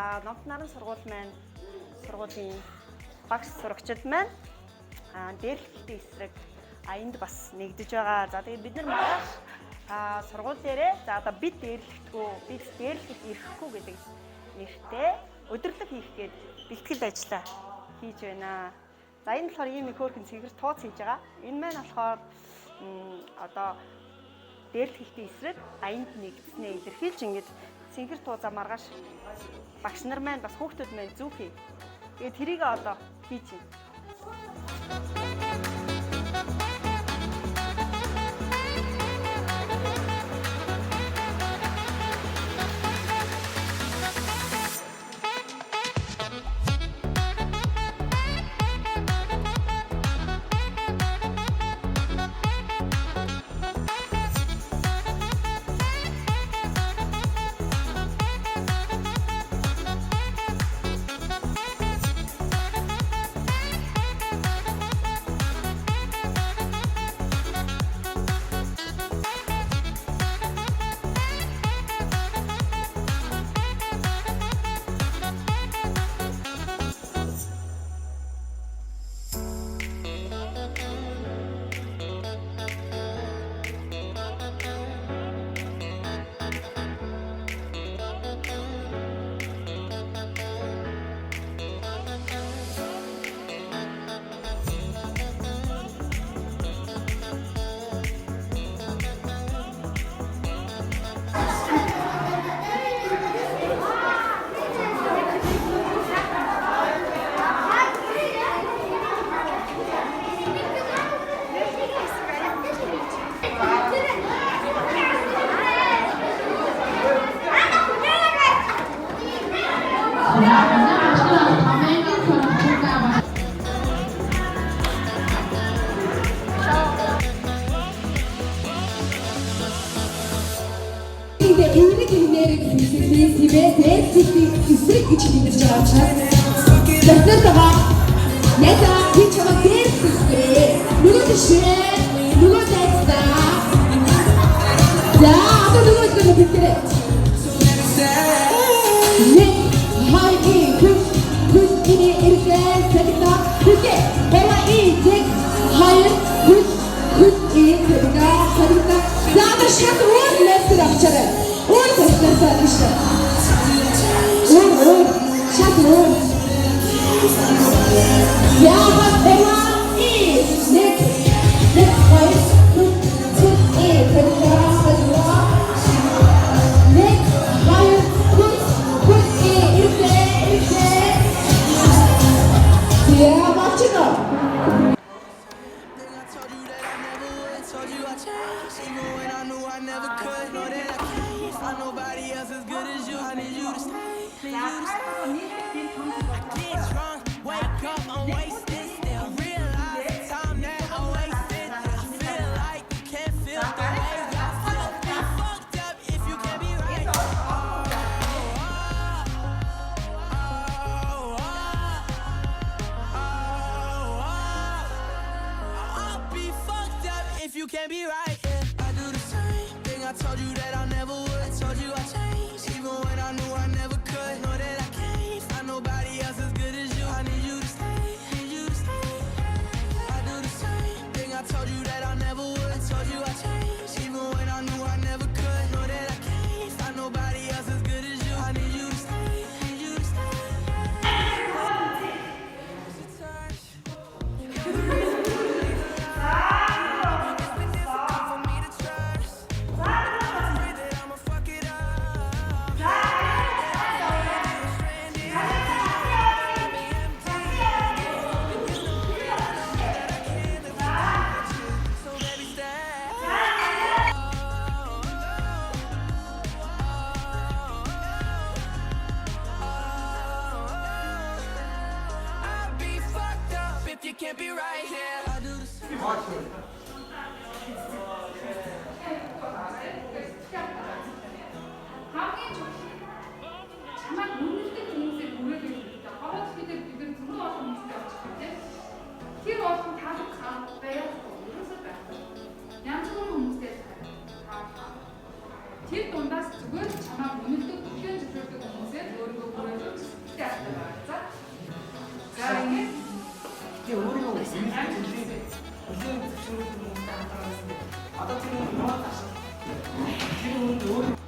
Номт Наран сургуулийн багш сурагчид маань дээрлэхтэй эсрэг энд бас нэгдэж байгаа. За тэгээд бид нар маргааш сургуулиараа за одоо бид дээрлэхэд ирэхгүй гэдэг нэртэй өдөрлөг хийх гээд бэлтгэл ажиллаа хийж байна. За энэ болохоор ийм их хөөрхөн цэгэр тууц хийж байгаа. Энэ маань болохоор одоо дээрлэхтэй эсрэг энд нэгдснээ илэрхийлж ингэж цэгэр тууза маргааш багш нар маань бас хүүхдүүд маань зүүхий. Тэгээд тэрийг одоо хийж байна. You can't be right, yeah. I do the same thing. I told you that I never would. I told you I changed, even when I knew I never could. Know that I can't find nobody else as good as you. I need you to stay, need you to stay. I do the same thing. I told you that I never would. I told you I changed, even when I knew I never could. Know that I can't find nobody else as good as you. I need you to stay, need you to stay. You can't be right here. I do the same. 정말 모르는 동시에 노래를 부르다. 어떻게든 이들은 들어와서 미스터 어떻게? 뒤로 와서 다섯 가 빼야 이랬을 거야. 양쪽으로 미스터 다. 뒤에 또 온다. 지금 정말 모르는 또 국견 지표 또 동시에 노래를 보여줘. 이게 의리가 무슨 무슨 수술을 다 들어갔는데 아까 지금 이만한 다시 지금 의리